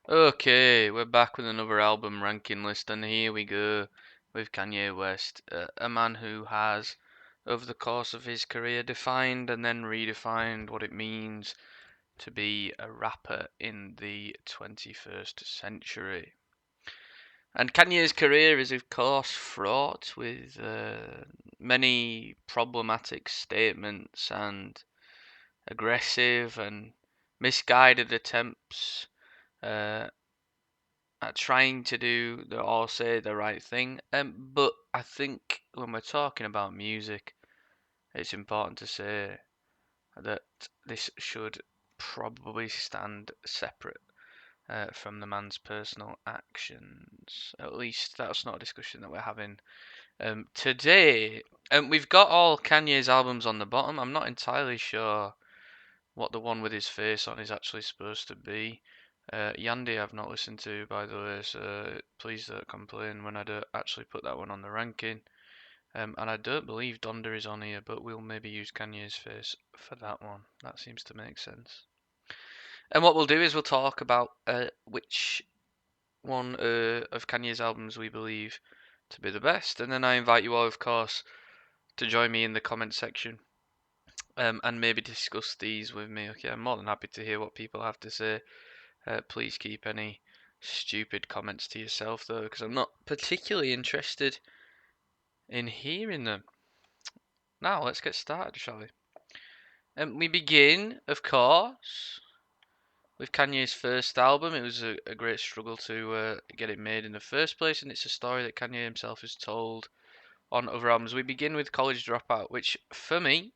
Okay, we're back with another album ranking list, and here we go with Kanye West, a man who has, over the course of his career, defined and then redefined what it means to be a rapper in the 21st century. And Kanye's career is, of course, fraught with many problematic statements and aggressive and misguided attempts uh, at trying to do the or say the right thing. But I think when we're talking about music, it's important to say that this should probably stand separate from the man's personal actions. At least that's not a discussion that we're having today. We've got all Kanye's albums on the bottom. I'm not entirely sure what the one with his face on is actually supposed to be. Yandy I've not listened to, by the way, so please don't complain when I don't actually put that one on the ranking. And I don't believe Donda is on here, but we'll maybe use Kanye's face for that one. That seems to make sense. And what we'll do is we'll talk about which one of Kanye's albums we believe to be the best, and then I invite you all, of course, to join me in the comment section and maybe discuss these with me. Okay, I'm more than happy to hear what people have to say. Please keep any stupid comments to yourself, though, because I'm not particularly interested in hearing them. Now, let's get started, shall we? We begin, of course, with Kanye's first album. It was a great struggle to get it made in the first place, and it's a story that Kanye himself has told on other albums. We begin with College Dropout, which for me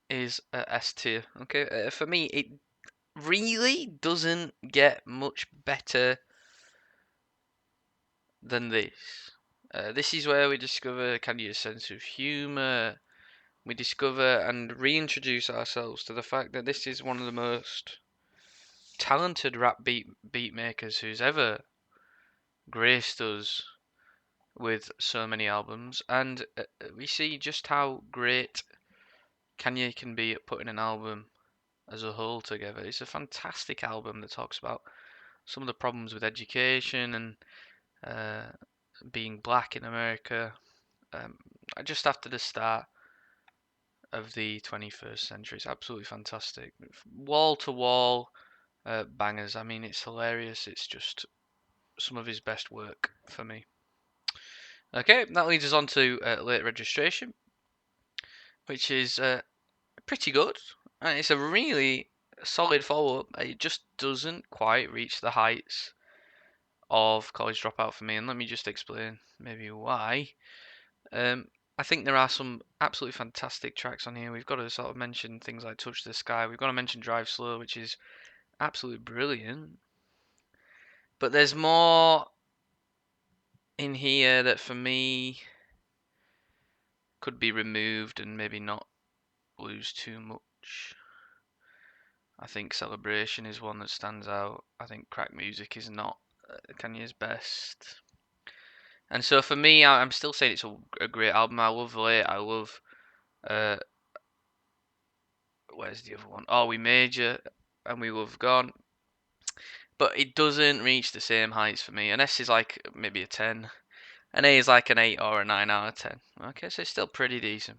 is a S tier. Okay, for me, it really doesn't get much better than this. This is where we discover Kanye's sense of humour. We discover and reintroduce ourselves to the fact that this is one of the most talented rap beat makers who's ever graced us with so many albums, and we see just how great Kanye can be at putting an album as a whole together. It's a fantastic album that talks about some of the problems with education and uh, being black in America. Um, just after the start of the 21st century, it's absolutely fantastic. Wall to wall bangers. I mean, it's hilarious. It's just some of his best work for me. Okay, that leads us on to Late Registration, which is pretty good. And it's a really solid follow up. It just doesn't quite reach the heights of College Dropout for me. And let me just explain maybe why. Um, I think there are some absolutely fantastic tracks on here. We've got to sort of mention things like Touch the Sky. We've got to mention Drive Slow, which is absolutely brilliant. But there's more in here that for me could be removed and maybe not lose too much. I think Celebration is one that stands out. I think Crack Music is not Kanye's best. And so for me, I'm still saying it's a great album. I love Late. I love uh, where's the other one? Oh, We Made You, and We Love Gone. But it doesn't reach the same heights for me. An S is like maybe a 10. An A is like an 8 or a 9 out of 10. Okay, so it's still pretty decent.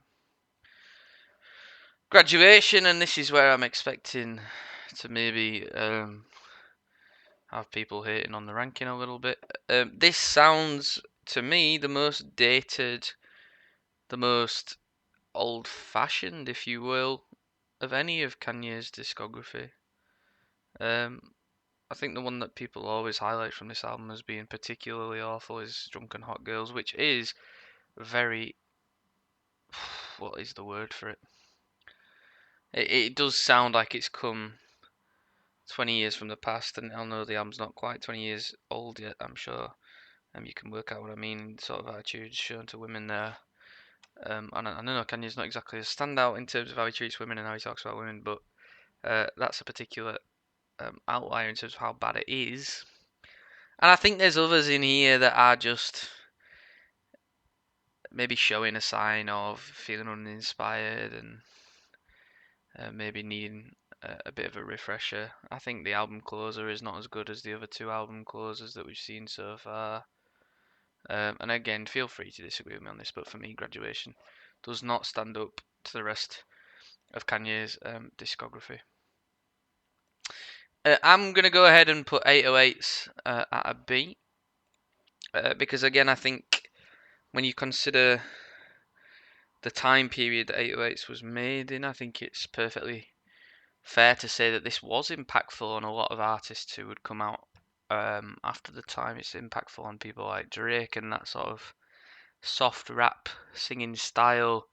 Graduation, and this is where I'm expecting to maybe have people hating on the ranking a little bit. This sounds to me the most dated, the most old-fashioned, if you will, of any of Kanye's discography. I think the one that people always highlight from this album as being particularly awful is Drunken Hot Girls, which is very. What is the word for it? It does sound like it's come 20 years from the past, and I know the album's not quite 20 years old yet, I'm sure. You can work out what I mean, sort of attitudes shown to women there. And I know Kanye's not exactly a standout in terms of how he treats women and how he talks about women, but that's a particular outlier in terms of how bad it is. And I think there's others in here that are just maybe showing a sign of feeling uninspired and maybe needing a bit of a refresher. I think the album closer is not as good as the other two album closers that we've seen so far. And again, feel free to disagree with me on this, but for me, Graduation does not stand up to the rest of Kanye's discography. I'm going to go ahead and put 808s at a B. Because again, I think when you consider the time period that 808s was made in, I think it's perfectly fair to say that this was impactful on a lot of artists who would come out after the time. It's impactful on people like Drake and that sort of soft rap singing style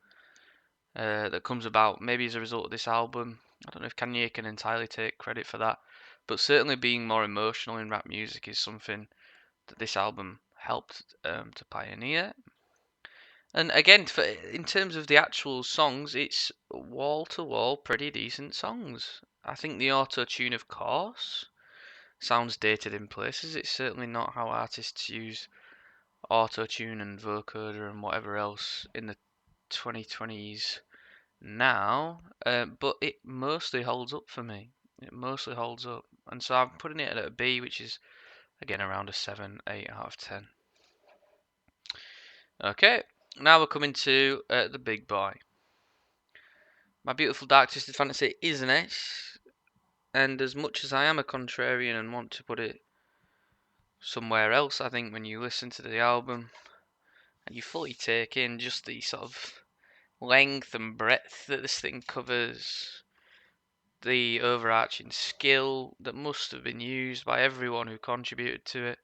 that comes about maybe as a result of this album. I don't know if Kanye can entirely take credit for that, but certainly being more emotional in rap music is something that this album helped to pioneer. And again, in terms of the actual songs, it's wall to wall pretty decent songs. I think the auto tune, of course, sounds dated in places. It's certainly not how artists use auto tune and vocoder and whatever else in the 2020s now, but it mostly holds up for me. It mostly holds up, and so I'm putting it at a B, which is again around a 7, 8 out of 10. Okay, now we're coming to the big boy. My Beautiful Dark Twisted Fantasy is an S, and as much as I am a contrarian and want to put it somewhere else, I think when you listen to the album and you fully take in just the sort of length and breadth that this thing covers, the overarching skill that must have been used by everyone who contributed to it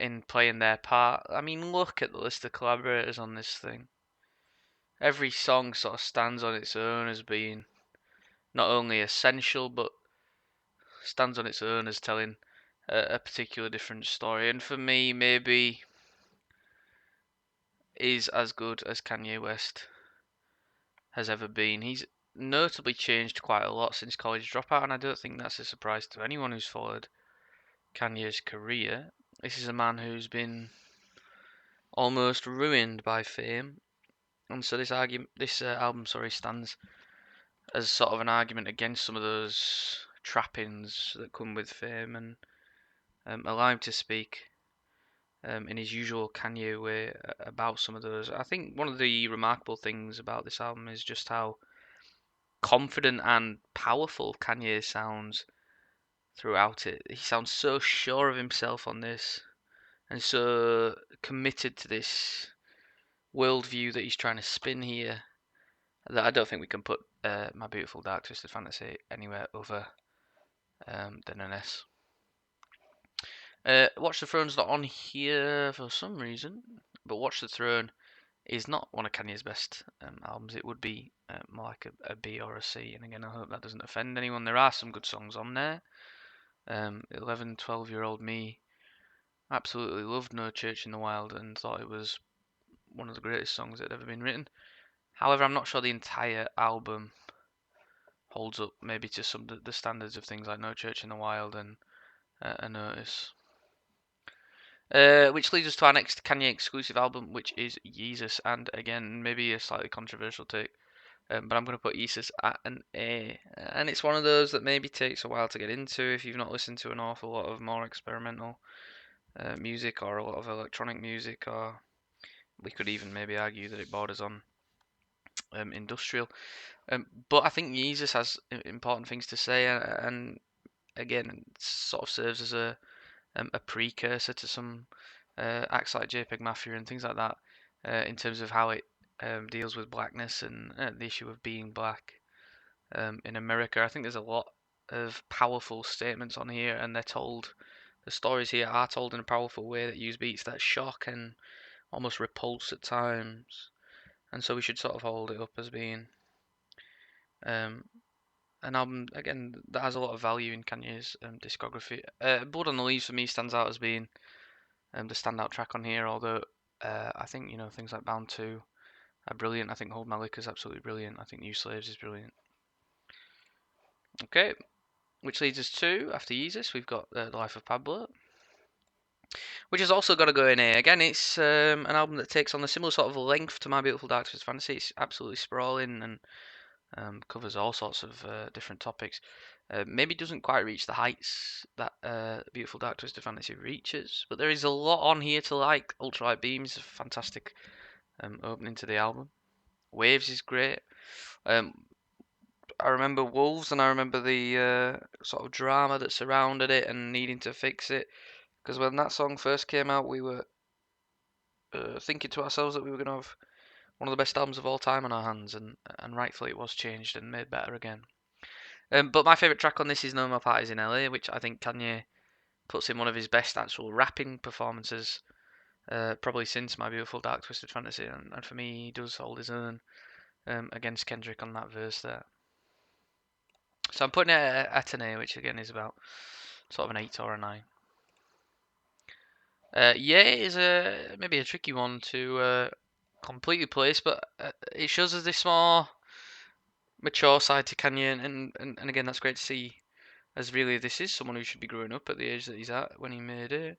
in playing their part. I mean, look at the list of collaborators on this thing. Every song sort of stands on its own as being not only essential, but stands on its own as telling a particular different story. And for me, maybe is as good as Kanye West has ever been. He's notably changed quite a lot since College Dropout, and I don't think that's a surprise to anyone who's followed Kanye's career. This is a man who's been almost ruined by fame, and so this album, stands as sort of an argument against some of those trappings that come with fame, and allow him to speak in his usual Kanye way about some of those. I think one of the remarkable things about this album is just how confident and powerful Kanye sounds throughout it. He sounds so sure of himself on this, and so committed to this worldview that he's trying to spin here, that I don't think we can put My Beautiful Dark Twisted Fantasy anywhere other than an S. Watch the Throne's not on here for some reason, but Watch the Throne is not one of Kanye's best albums. It would be more like a B or a C, and again, I hope that doesn't offend anyone. There are some good songs on there. 11, 12-year-old me absolutely loved No Church in the Wild and thought it was one of the greatest songs that had ever been written. However, I'm not sure the entire album holds up maybe to some of the standards of things like No Church in the Wild and A Notice. Which leads us to our next Kanye exclusive album, which is Yeezus, and again, maybe a slightly controversial take, but I'm going to put Yeezus at an A, and it's one of those that maybe takes a while to get into if you've not listened to an awful lot of more experimental music or a lot of electronic music, or we could even maybe argue that it borders on industrial. But I think Yeezus has important things to say, and again, it sort of serves as a precursor to some acts like JPEG Mafia and things like that, in terms of how it deals with blackness and the issue of being black in America. I think there's a lot of powerful statements on here, and the stories here are told in a powerful way that use beats that shock and almost repulse at times, and so we should sort of hold it up as being um, an album again that has a lot of value in Kanye's discography. Blood on the Leaves for me stands out as being the standout track on here, although I think things like Bound 2 are brilliant. I think Hold My Liquor is absolutely brilliant. I think New Slaves is brilliant. Okay, which leads us to, after Yeezus, we've got The Life of Pablo, which has also got to go in A. Again, it's an album that takes on a similar sort of length to My Beautiful Dark Twisted Fantasy. It's absolutely sprawling and Covers all sorts of different topics. Maybe doesn't quite reach the heights that Beautiful Dark Twisted Fantasy reaches, but there is a lot on here to like. Ultralight Beams is a fantastic opening to the album. Waves is great. Um, I remember Wolves, and I remember the sort of drama that surrounded it and needing to fix it. Because when that song first came out, we were thinking to ourselves that we were going to have one of the best albums of all time on our hands, and rightfully it was changed and made better again. But my favourite track on this is No More Parties in LA, which I think Kanye puts in one of his best actual rapping performances, probably since My Beautiful Dark Twisted Fantasy, and for me he does hold his own against Kendrick on that verse there. So I'm putting it at an A, which again is about sort of an 8 or a 9. Yeah, it is maybe a tricky one to completely place, but it shows us this more mature side to Kanye, and again that's great to see, as really this is someone who should be growing up at the age that he's at when he made it.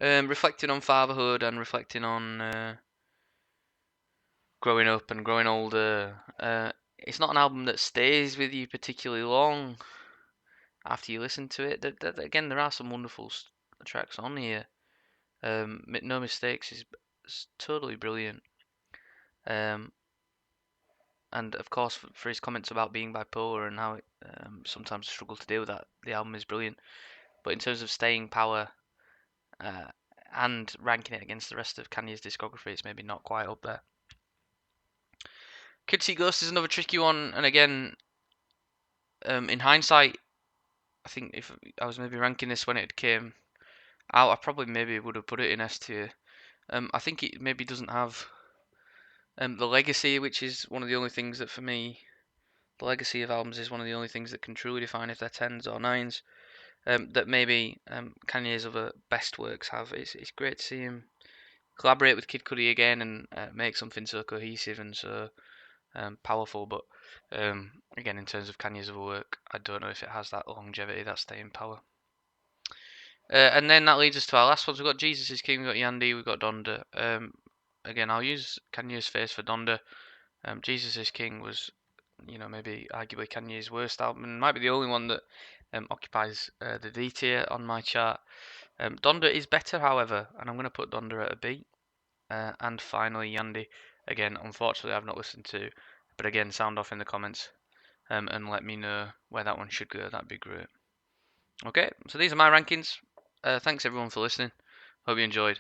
Reflecting on fatherhood and reflecting on growing up and growing older. It's not an album that stays with you particularly long after you listen to it. Again, there are some wonderful tracks on here. No Mistakes is totally brilliant. And of course, for his comments about being bipolar and how it sometimes struggle to deal with that, the album is brilliant. But in terms of staying power uh, and ranking it against the rest of Kanye's discography, it's maybe not quite up there. Kid See Ghost is another tricky one, and again, in hindsight, I think if I was maybe ranking this when it came out, I probably maybe would have put it in S tier. I think it maybe doesn't have the legacy, which is one of the only things that for me, the legacy of albums is one of the only things that can truly define if they're 10s or 9s. That maybe Kanye's other best works have. It's great to see him collaborate with Kid Cudi again and make something so cohesive and so powerful. But again, in terms of Kanye's other work, I don't know if it has that longevity, that staying power. And then that leads us to our last ones. We've got Jesus is King, we've got Yandy, we've got Donda. Again, I'll use Kanye's face for Donda. Jesus is King was, maybe arguably Kanye's worst album, and might be the only one that occupies the D tier on my chart. Donda is better, however, and I'm going to put Donda at a B. And finally, Yandy. Again, unfortunately, I've not listened to, but again, sound off in the comments and let me know where that one should go. That'd be great. Okay, so these are my rankings. Thanks everyone for listening. Hope you enjoyed.